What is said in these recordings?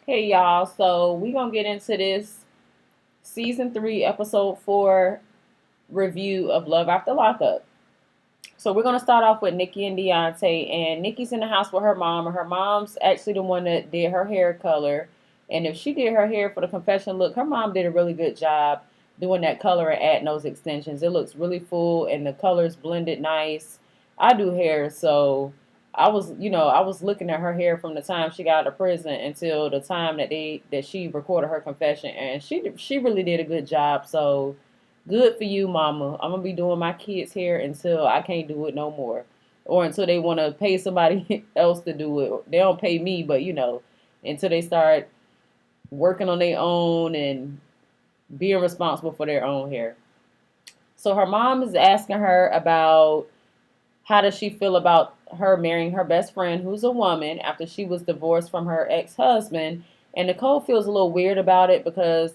Hey y'all, so we gonna get into this season 3, episode 4 review of Love After Lockup. So we're gonna start off with Nikki and Deontay, and Nikki's in the house with her mom, and her mom's actually the one that did her hair color. And if she did her hair for the confession look, her mom did a really good job doing that color and adding those extensions. It looks really full, and the colors blended nice. I do hair, so I was looking at her hair from the time she got out of prison until the time that she recorded her confession, and she really did a good job. So good for you, mama. I'm gonna be doing my kids' hair until I can't do it no more, or until they want to pay somebody else to do it. They don't pay me, but until they start working on their own and being responsible for their own hair. So her mom is asking her about how does she feel about her marrying her best friend, who's a woman, after she was divorced from her ex-husband. And Nicole feels a little weird about it because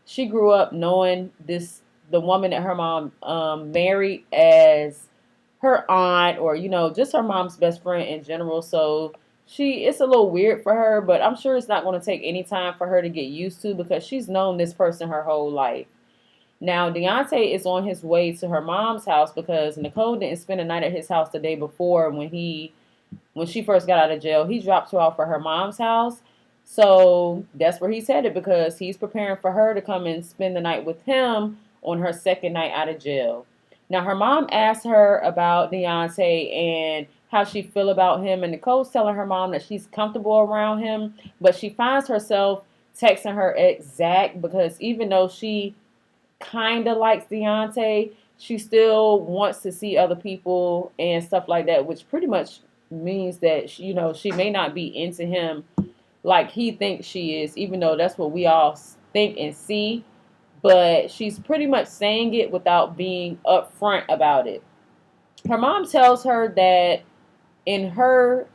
she grew up knowing the woman that her mom married as her aunt, or just her mom's best friend in general. So it's a little weird for her, but I'm sure it's not going to take any time for her to get used to, because she's known this person her whole life. Now, Deontay is on his way to her mom's house because Nicole didn't spend the night at his house the day before when she first got out of jail. He dropped her off at her mom's house. So that's where he's headed, because he's preparing for her to come and spend the night with him on her second night out of jail. Now, her mom asked her about Deontay and how she feel about him, and Nicole's telling her mom that she's comfortable around him, but she finds herself texting her ex Zach, because even though she kind of likes Deontay, she still wants to see other people and stuff like that, which pretty much means that she may not be into him like he thinks she is, even though that's what we all think and see. But she's pretty much saying it without being upfront about it. Her mom tells her that in her,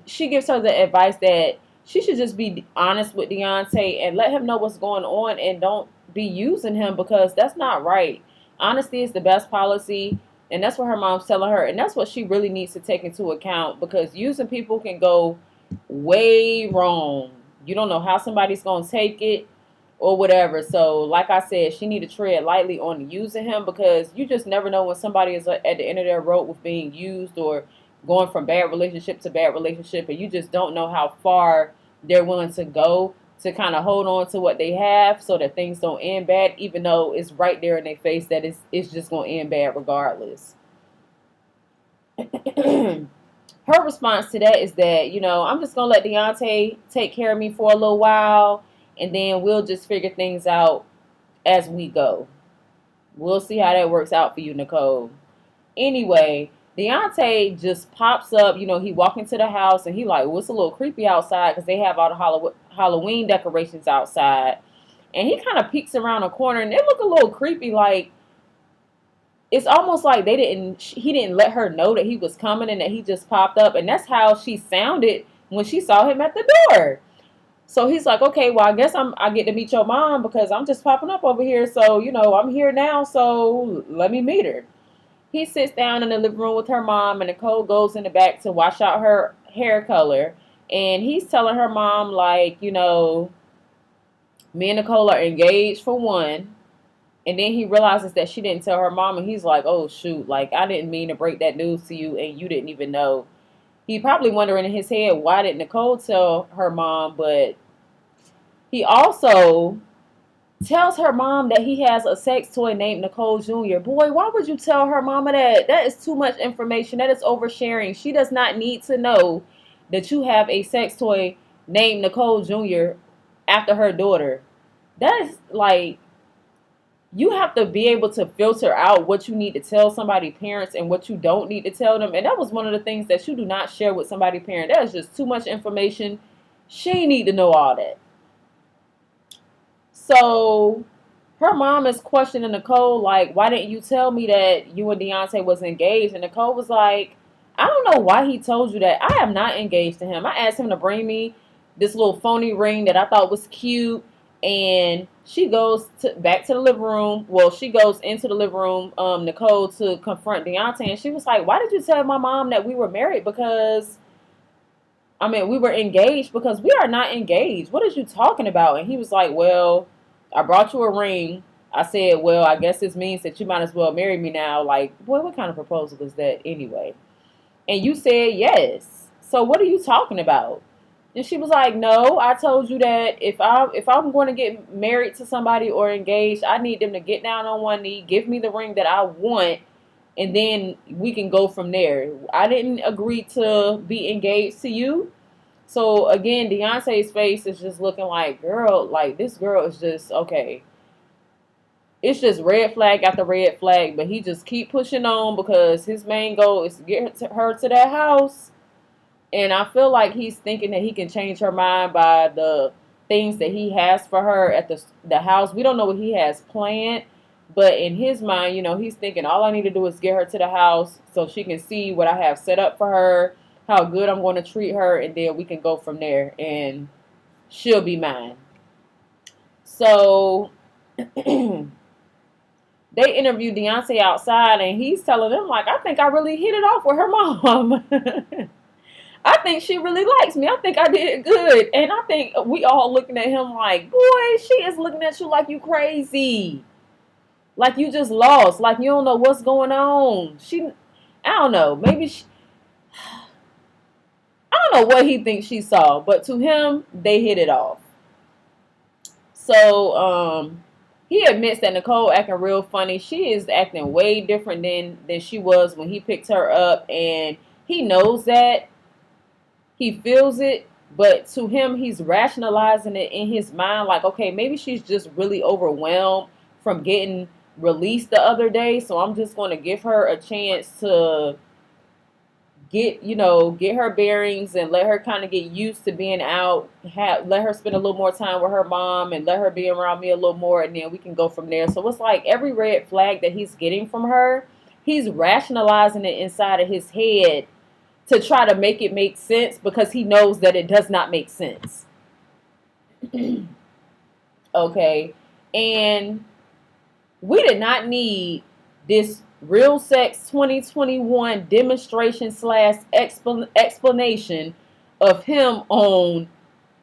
she gives her the advice that she should just be honest with Deontay and let him know what's going on, and don't be using him, because that's not right. Honesty is the best policy, and that's what her mom's telling her, and that's what she really needs to take into account, because using people can go way wrong. You don't know how somebody's going to take it or whatever. So, like I said, she need to tread lightly on using him, because you just never know when somebody is at the end of their rope with being used, or going from bad relationship to bad relationship, and you just don't know how far they're willing to go to kind of hold on to what they have so that things don't end bad, even though it's right there in their face that it's just going to end bad regardless. Her response to that is that, I'm just going to let Deontay take care of me for a little while, and then we'll just figure things out as we go. We'll see how that works out for you, Nicole. Anyway, Deontay just pops up. He walk into the house, and he like, well, it's a little creepy outside because they have all the Halloween decorations outside. And he kind of peeks around a corner, and they look a little creepy. Like, it's almost like he didn't let her know that he was coming and that he just popped up. And that's how she sounded when she saw him at the door. So he's like, okay, well, I guess I get to meet your mom because I'm just popping up over here. So, I'm here now. So let me meet her. He sits down in the living room with her mom, and Nicole goes in the back to wash out her hair color. And he's telling her mom, like, me and Nicole are engaged for one. And then he realizes that she didn't tell her mom, and he's like, oh, shoot, like, I didn't mean to break that news to you, and you didn't even know. He probably wondering in his head, why did Nicole tell her mom? But he also tells her mom that he has a sex toy named Nicole Jr. Boy, why would you tell her mama that? That is too much information. That is oversharing. She does not need to know that you have a sex toy named Nicole Jr. after her daughter. That is like, you have to be able to filter out what you need to tell somebody's parents and what you don't need to tell them. And that was one of the things that you do not share with somebody's parent. That is just too much information. She need to know all that. So her mom is questioning Nicole, like, why didn't you tell me that you and Deontay was engaged? And Nicole was like, I don't know why he told you that. I am not engaged to him. I asked him to bring me this little phony ring that I thought was cute. And she goes back to the living room. Well, she goes into the living room, Nicole, to confront Deontay. And she was like, why did you tell my mom that we were married? Because I mean, we were engaged because we are not engaged. What is you talking about? And he was like, well, I brought you a ring. I said, well, I guess this means that you might as well marry me now. Like, boy, what kind of proposal is that anyway? And you said yes. So what are you talking about? And she was like, no, I told you that if I'm going to get married to somebody or engaged, I need them to get down on one knee, give me the ring that I want, and then we can go from there. I didn't agree to be engaged to you. So again, Deontay's face is just looking like, girl, like this girl is just okay. It's just red flag after red flag, but he just keep pushing on because his main goal is to get her to that house. And I feel like he's thinking that he can change her mind by the things that he has for her at the house. We don't know what he has planned, but in his mind, he's thinking all I need to do is get her to the house so she can see what I have set up for her, how good I'm going to treat her, and then we can go from there and she'll be mine. So they interviewed Deontay outside and he's telling them like, I think I really hit it off with her mom. I think she really likes me. I think I did good. And I think we all looking at him like, boy, she is looking at you like you crazy. Like you just lost. Like you don't know what's going on. I don't know. I don't know what he thinks she saw. But to him, they hit it off. So, he admits that Nicole acting real funny. She is acting way different than she was when he picked her up. And he knows that. He feels it, but to him, he's rationalizing it in his mind like, okay, maybe she's just really overwhelmed from getting released the other day, so I'm just going to give her a chance to get her bearings and let her kind of get used to being out, let her spend a little more time with her mom and let her be around me a little more, and then we can go from there. So it's like every red flag that he's getting from her, he's rationalizing it inside of his head to try to make it make sense because he knows that it does not make sense. Okay. And we did not need this Real Sex 2021 demonstration / explanation of him on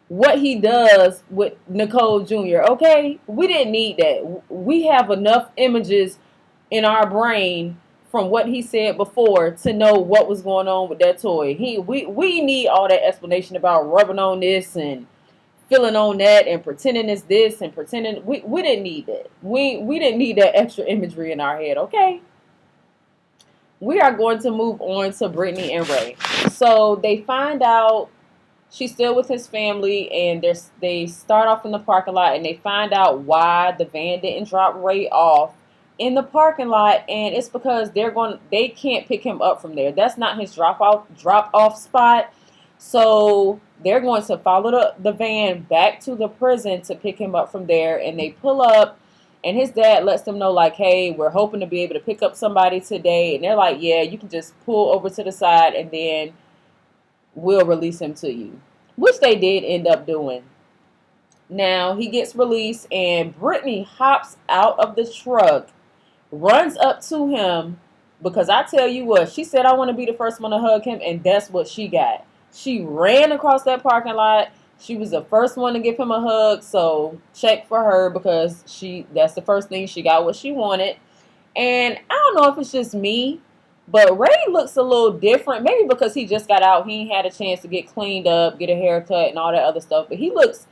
what he does with Nicole Jr. Okay? We didn't need that. We have enough images in our brain from what he said before to know what was going on with that toy. We need all that explanation about rubbing on this and feeling on that and pretending it's this and pretending we didn't need that. We didn't need that extra imagery in our head, okay? We are going to move on to Brittany and Ray. So they find out she's still with his family, and they start off in the parking lot, and they find out why the van didn't drop Ray off in the parking lot, and it's because they can't pick him up from there. That's not his drop off spot. So they're going to follow the van back to the prison to pick him up from there, and they pull up, and his dad lets them know like, hey, we're hoping to be able to pick up somebody today. And they're like, yeah, you can just pull over to the side and then we'll release him to you, which they did end up doing. Now he gets released, and Brittany hops out of the truck, runs up to him, because I tell you what, she said, I want to be the first one to hug him, and that's what she got. She ran across that parking lot. She was the first one to give him a hug, so check for her, because that's the first thing she got what she wanted. And I don't know if it's just me, but Ray looks a little different, maybe because he just got out. He ain't had a chance to get cleaned up, get a haircut, and all that other stuff, but he looks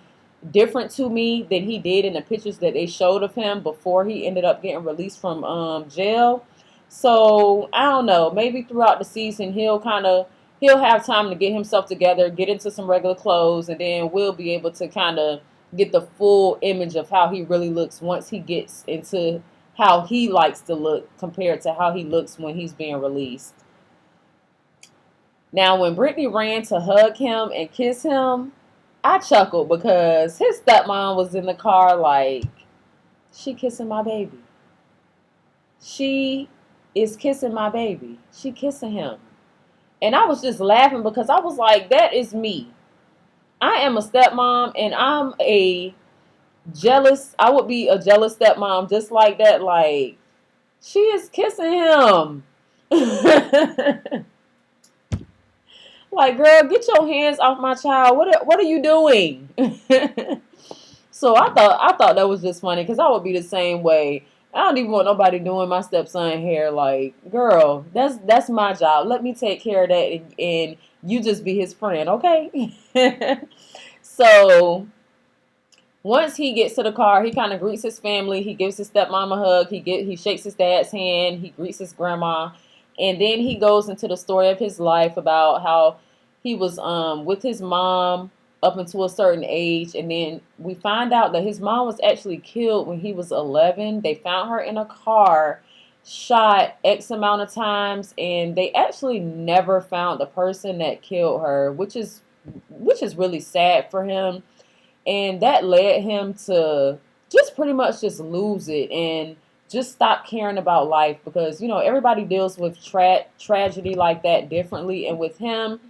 different to me than he did in the pictures that they showed of him before he ended up getting released from jail. So I don't know, maybe throughout the season he'll have time to get himself together, get into some regular clothes, and then we'll be able to kind of get the full image of how he really looks once he gets into how he likes to look compared to how he looks when he's being released. Now, when Brittany ran to hug him and kiss him, I chuckled because his stepmom was in the car like, she kissing my baby. She is kissing my baby. She kissing him. And I was just laughing because I was like, that is me. I am a stepmom, and I would be a jealous stepmom just like that. Like, she is kissing him. Like, girl, get your hands off my child. What are you doing? So I thought that was just funny because I would be the same way. I don't even want nobody doing my stepson hair. Like, girl, that's my job. Let me take care of that, and you just be his friend, okay? So once he gets to the car, he kind of greets his family. He gives his stepmom a hug. He shakes his dad's hand. He greets his grandma, and then he goes into the story of his life about how he was with his mom up until a certain age, and then we find out that his mom was actually killed when he was 11. They found her in a car, shot X amount of times, and they actually never found the person that killed her, which is really sad for him, and that led him to just pretty much just lose it and just stop caring about life, because everybody deals with tragedy like that differently. And with him,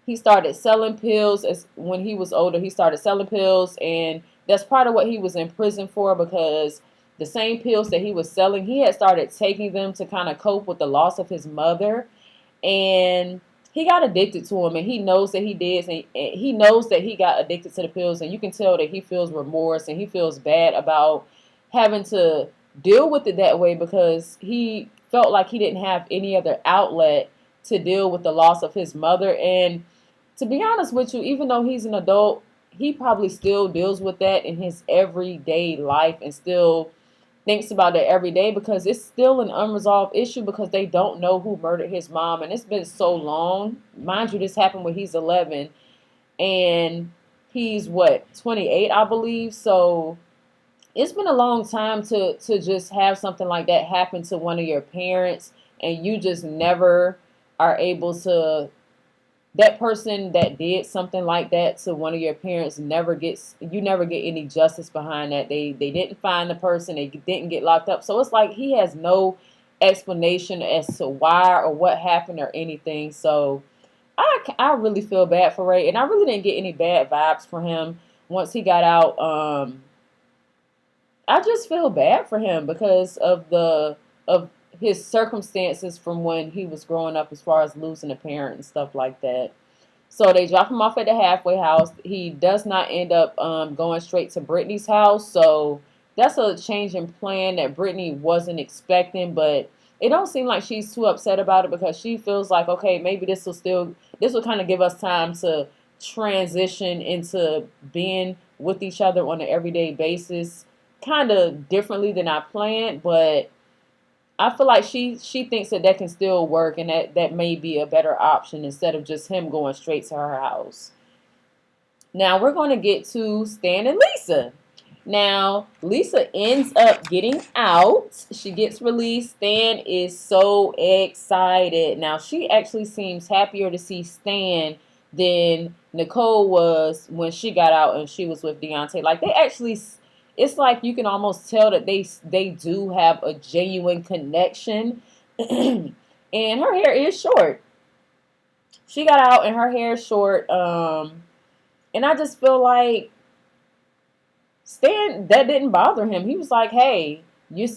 he started selling pills. As when he was older, he started selling pills, and that's part of what he was in prison for, because the same pills that he was selling, he had started taking them to kind of cope with the loss of his mother, and he got addicted to them, and he knows that he did, and he knows that he got addicted to the pills, and you can tell that he feels remorse and he feels bad about having to deal with it that way, because he felt like he didn't have any other outlet to deal with the loss of his mother. And to be honest with you, even though he's an adult, he probably still deals with that in his everyday life and still thinks about it every day, because it's still an unresolved issue, because they don't know who murdered his mom. And it's been so long. Mind you, this happened when he's 11, and he's what, 28, I believe. So it's been a long time to just have something like that happen to one of your parents, and you just never are able to, that person that did something like that to one of your parents you never get any justice behind that. They didn't find the person, they didn't get locked up. So it's like he has no explanation as to why or what happened or anything. So I really feel bad for Ray, and I really didn't get any bad vibes for him once he got out. I just feel bad for him because of his circumstances from when he was growing up, as far as losing a parent and stuff like that. So they drop him off at the halfway house. He does not end up going straight to Brittany's house. So that's a change in plan that Brittany wasn't expecting. But it don't seem like she's too upset about it, because she feels like, okay, maybe this will kind of give us time to transition into being with each other on an everyday basis, kind of differently than I planned. But I feel like she thinks that can still work, and that may be a better option instead of just him going straight to her house. Now we're going to get to Stan and Lisa. Now Lisa ends up getting out. She gets released. Stan is so excited. Now she actually seems happier to see Stan than Nicole was when she got out and she was with Deontay. Like, they actually, it's like you can almost tell that they do have a genuine connection. And her hair is short. She got out and her hair is short. And I just feel like Stan, that didn't bother him. He was like, hey,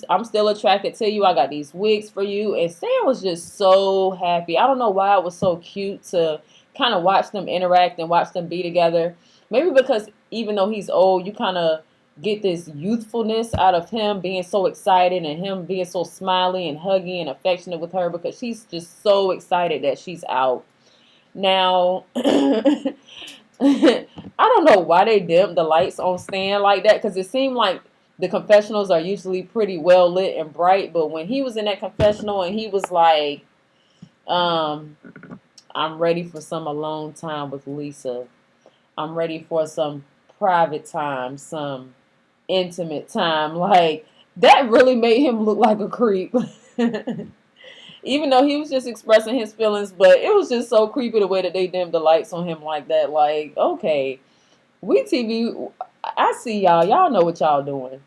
I'm still attracted to you. I got these wigs for you. And Stan was just so happy. I don't know why it was so cute to kind of watch them interact and watch them be together. Maybe because even though he's old, you kind of get this youthfulness out of him being so excited and him being so smiley and huggy and affectionate with her, because she's just so excited that she's out. Now, I don't know why they dimmed the lights on Stan like that, because it seemed like the confessionals are usually pretty well lit and bright. But when he was in that confessional and he was like, I'm ready for some alone time with Lisa. I'm ready for some private time, some intimate time. Like, that really made him look like a creep. Even though he was just expressing his feelings, but it was just so creepy the way that they dimmed the lights on him like that. Like, okay, we TV, I see y'all. Y'all know what y'all doing.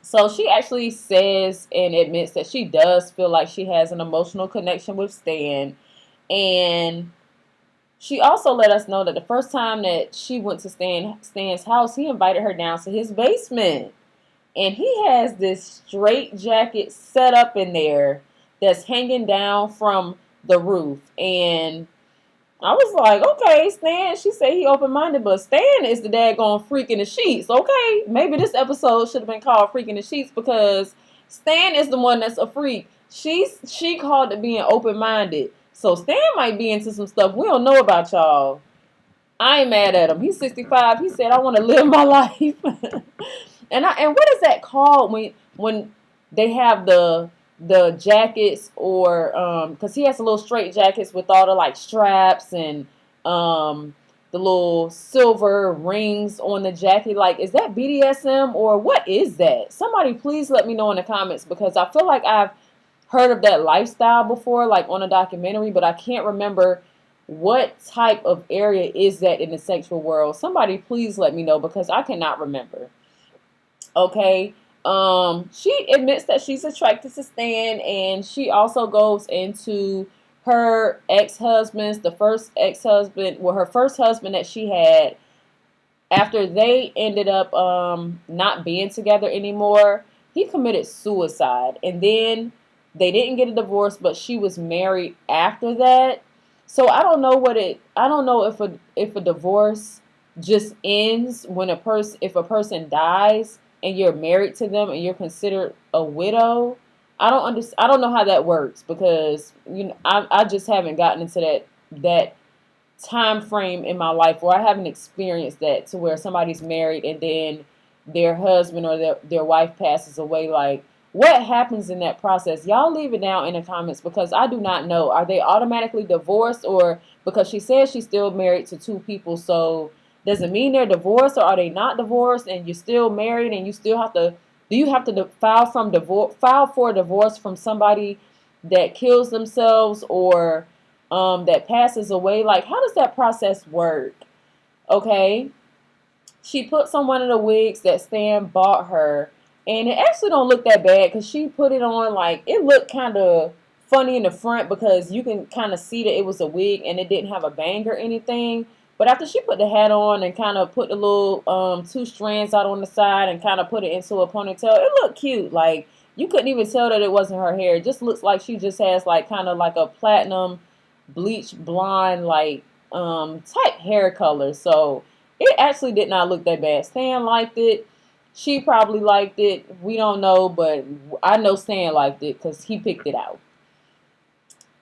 So she actually says and admits that she does feel like she has an emotional connection with Stan. And she also let us know that the first time that she went to Stan's house, he invited her down to his basement. And he has this straight jacket set up in there that's hanging down from the roof. And I was like, okay, Stan. She said he open-minded, but Stan is the daggone freak in the sheets. Okay, maybe this episode should have been called "Freak in the Sheets" because Stan is the one that's a freak. She called it being open-minded. So Stan might be into some stuff we don't know about, y'all. I ain't mad at him. He's 65. He said, "I want to live my life." And what is that called when they have the jackets, or because he has the little straight jackets with all the like straps and the little silver rings on the jacket. Like, is that BDSM or what is that? Somebody please let me know in the comments, because I feel like I've heard of that lifestyle before, like on a documentary, but I can't remember what type of area is that in the sexual world. Somebody please let me know, because I cannot remember. Okay. She admits that she's attracted to Stan, and she also goes into her ex-husband's, the first ex-husband, well, her first husband that she had, after they ended up not being together anymore. He committed suicide, and then they didn't get a divorce, but she was married after that. So I don't know if a divorce just ends when a person if a person dies and you're married to them and you're considered a widow. I don't know how that works, because I just haven't gotten into that time frame in my life where I haven't experienced that, to where somebody's married and then their husband or their wife passes away. Like, what happens in that process? Y'all leave it down in the comments, because I do not know. Are they automatically divorced, or because she says she's still married to two people, so does it mean they're divorced, or are they not divorced and you're still married and you still have to do you have to file for divorce from somebody that kills themselves, or that passes away? Like, how does that process work? Okay. She puts on one of the wigs that Stan bought her, and it actually don't look that bad, because she put it on, like, it looked kind of funny in the front, because you can kind of see that it was a wig and it didn't have a bang or anything. But after she put the hat on and kind of put the little two strands out on the side and kind of put it into a ponytail, it looked cute. Like, you couldn't even tell that it wasn't her hair. It just looks like she just has like kind of like a platinum bleach blonde like type hair color. So it actually did not look that bad. Stan liked it. She probably liked it. We don't know, but I know Stan liked it because he picked it out.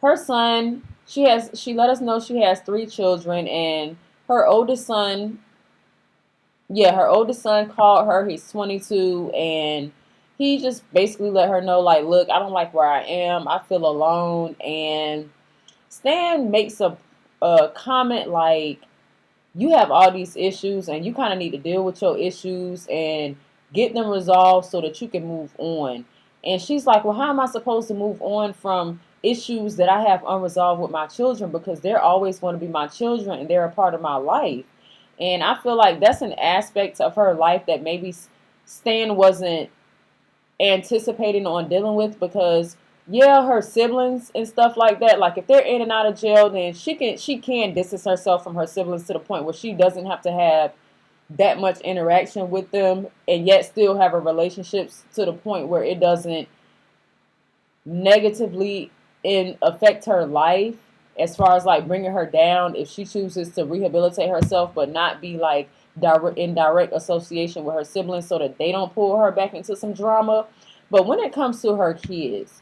Her son, she let us know she has three children, and her oldest son, yeah, her oldest son called her. He's 22, and he just basically let her know, like, look, I don't like where I am. I feel alone. And Stan makes a comment like, you have all these issues and you kind of need to deal with your issues and get them resolved so that you can move on. And she's like, well, how am I supposed to move on from issues that I have unresolved with my children? Because they're always going to be my children and they're a part of my life. And I feel like that's an aspect of her life that maybe Stan wasn't anticipating on dealing with, because yeah, her siblings and stuff like that, like if they're in and out of jail, then she can distance herself from her siblings to the point where she doesn't have to have that much interaction with them, and yet still have a relationships to the point where it doesn't negatively affect her life, as far as like bringing her down if she chooses to rehabilitate herself, but not be like in direct association with her siblings so that they don't pull her back into some drama. But when it comes to her kids,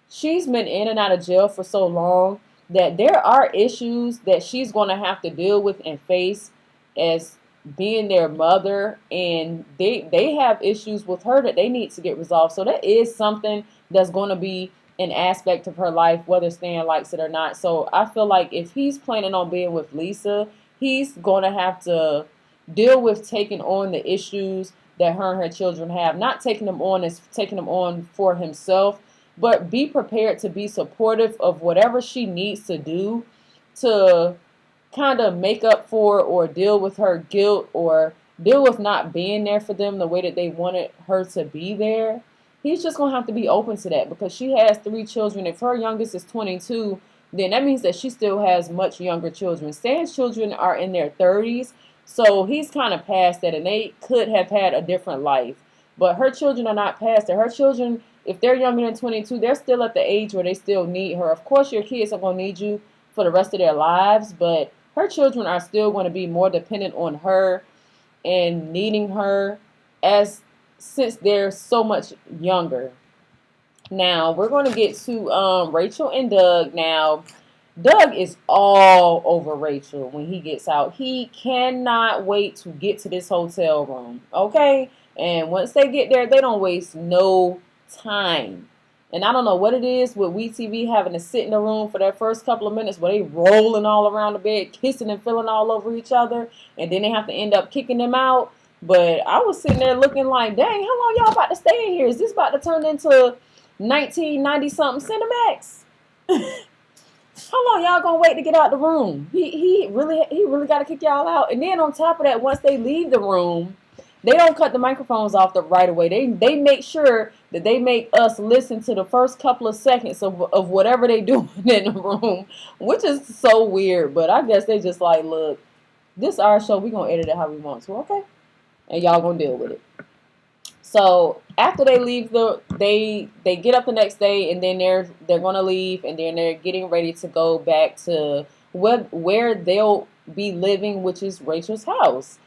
she's been in and out of jail for so long that there are issues that she's going to have to deal with and face as being their mother, and they have issues with her that they need to get resolved. So that is something that's going to be an aspect of her life, whether Stan likes it or not. So I feel like if he's planning on being with Lisa, he's going to have to deal with taking on the issues that her and her children have. Not taking them on as taking them on for himself, but be prepared to be supportive of whatever she needs to do to kind of make up for or deal with her guilt, or deal with not being there for them the way that they wanted her to be there. He's just going to have to be open to that, because she has three children. If her youngest is 22, then that means that she still has much younger children. Stan's children are in their 30s, so he's kind of past that, and they could have had a different life. But her children are not past that. Her children, if they're younger than 22, they're still at the age where they still need her. Of course, your kids are going to need you for the rest of their lives, but her children are still going to be more dependent on her and needing her as since they're so much younger. Now we're going to get to Rachel and Doug. Now Doug is all over Rachel when he gets out. He cannot wait to get to this hotel room. Okay? And once they get there, they don't waste no time. And I don't know what it is with WeTV having to sit in the room for that first couple of minutes where they rolling all around the bed, kissing and feeling all over each other, and then they have to end up kicking them out. But I was sitting there looking like, dang, how long y'all about to stay in here? Is this about to turn into 1990 something Cinemax? How long y'all gonna wait to get out the room? He really got to kick y'all out. And then on top of that, once they leave the room, they don't cut the microphones off right away. They make sure that they make us listen to the first couple of seconds of whatever they doing in the room, which is so weird. But I guess they just like, look, this is our show. We gonna edit it how we want to, okay? And y'all gonna deal with it. So after they leave, they get up the next day, and then they're gonna leave, and then they're getting ready to go back to where they'll be living, which is Rachel's house.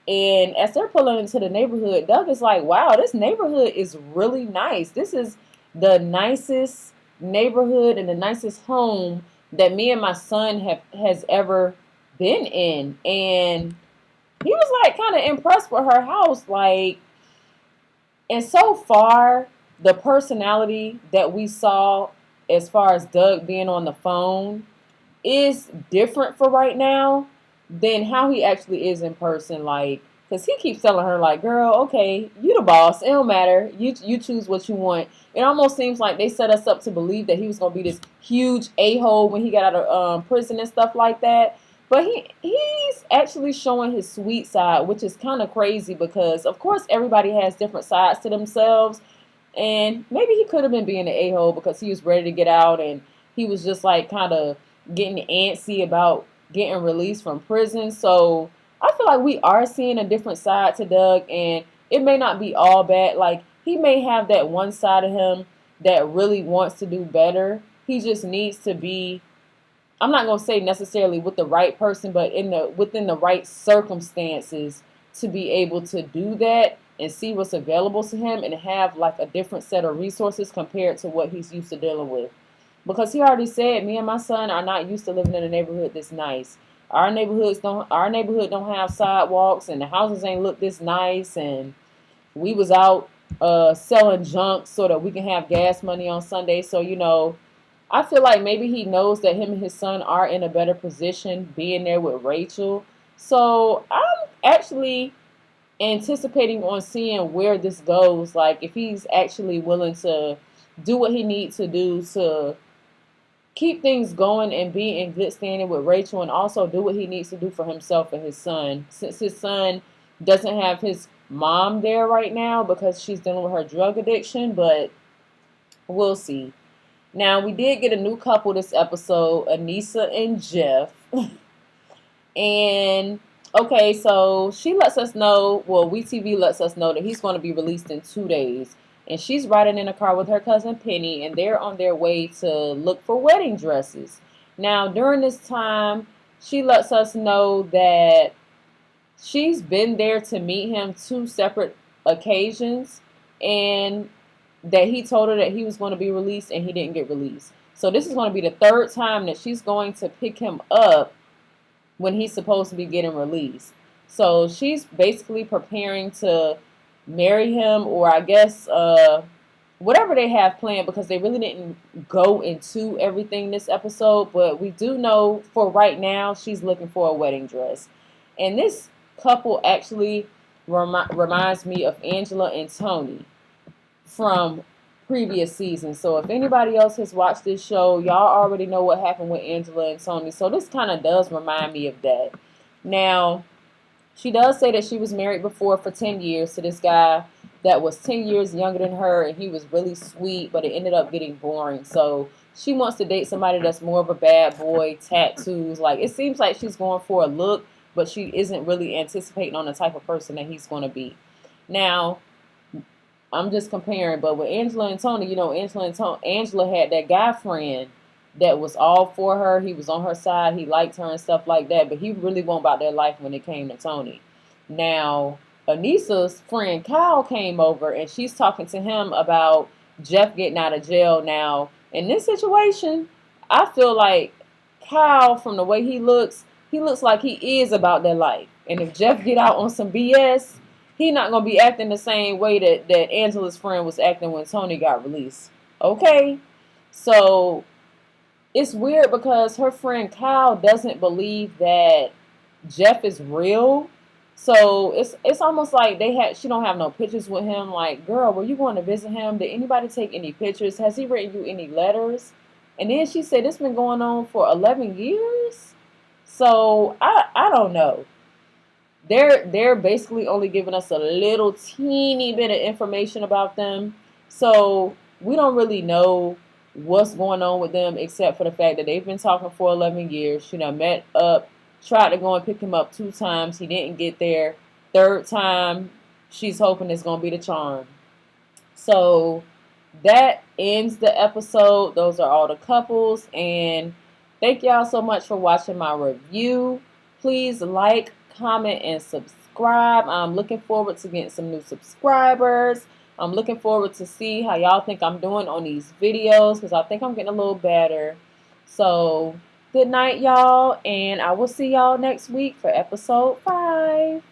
And as they're pulling into the neighborhood, Doug is like, "Wow, this neighborhood is really nice. This is the nicest neighborhood and the nicest home that me and my son has ever been in." And he was like kind of impressed with her house, like. And so far, the personality that we saw as far as Doug being on the phone is different for right now than how he actually is in person. Like, because he keeps telling her, like, girl, okay, you the boss. It don't matter. You choose what you want. It almost seems like they set us up to believe that he was going to be this huge a-hole when he got out of prison and stuff like that. But he's actually showing his sweet side, which is kind of crazy because, of course, everybody has different sides to themselves. And maybe he could have been being an a-hole because he was ready to get out and he was just like kind of getting antsy about getting released from prison. So I feel like we are seeing a different side to Doug, and it may not be all bad. Like, he may have that one side of him that really wants to do better. He just needs to be, I'm not going to say necessarily with the right person, but within the right circumstances to be able to do that and see what's available to him and have like a different set of resources compared to what he's used to dealing with. Because he already said, me and my son are not used to living in a neighborhood this nice. Our neighborhood don't have sidewalks, and the houses ain't look this nice, and we was out selling junk so that we can have gas money on Sunday. So, I feel like maybe he knows that him and his son are in a better position being there with Rachel. So I'm actually anticipating on seeing where this goes. Like, if he's actually willing to do what he needs to do to keep things going and be in good standing with Rachel, and also do what he needs to do for himself and his son. Since his son doesn't have his mom there right now because she's dealing with her drug addiction, but we'll see. Now, we did get a new couple this episode, Anissa and Jeff. And, okay, so she lets us know, well, WeTV lets us know that he's going to be released in 2 days. And she's riding in a car with her cousin Penny, and they're on their way to look for wedding dresses. Now, during this time, she lets us know that she's been there to meet him 2 separate occasions, and that he told her that he was going to be released and he didn't get released. So this is going to be the 3rd time that she's going to pick him up when he's supposed to be getting released. So she's basically preparing to marry him, or I guess whatever they have planned, because they really didn't go into everything this episode. But we do know for right now she's looking for a wedding dress. And this couple actually reminds me of Angela and Tony from previous seasons. So if anybody else has watched this show, y'all already know what happened with Angela and Tony. So this kind of does remind me of that. Now, she does say that she was married before for 10 years to this guy that was 10 years younger than her, and he was really sweet, but it ended up getting boring. So she wants to date somebody that's more of a bad boy, tattoos. Like, it seems like she's going for a look, but she isn't really anticipating on the type of person that he's going to be. Now, I'm just comparing, but with Angela and Tony, Angela had that guy friend that was all for her. He was on her side. He liked her and stuff like that. But he really wasn't about their life when it came to Tony. Now, Anissa's friend Kyle came over and she's talking to him about Jeff getting out of jail. Now, in this situation, I feel like Kyle, from the way he looks like he is about their life. And if Jeff get out on some BS, he not gonna be acting the same way that Angela's friend was acting when Tony got released. Okay? So it's weird because her friend Kyle doesn't believe that Jeff is real. So it's almost like she don't have no pictures with him. Like, girl, were you going to visit him? Did anybody take any pictures? Has he written you any letters? And then she said it's been going on for 11 years. So I don't know. They're basically only giving us a little teeny bit of information about them. So we don't really know what's going on with them except for the fact that they've been talking for 11 years. She done met up, tried to go and pick him up 2 times. He didn't get there. 3rd time, she's hoping it's going to be the charm. So that ends the episode. Those are all the couples. And thank y'all so much for watching my review. Please like, comment, and subscribe. I'm looking forward to getting some new subscribers. I'm looking forward to see how y'all think I'm doing on these videos because I think I'm getting a little better. So good night, y'all, and I will see y'all next week for episode 5.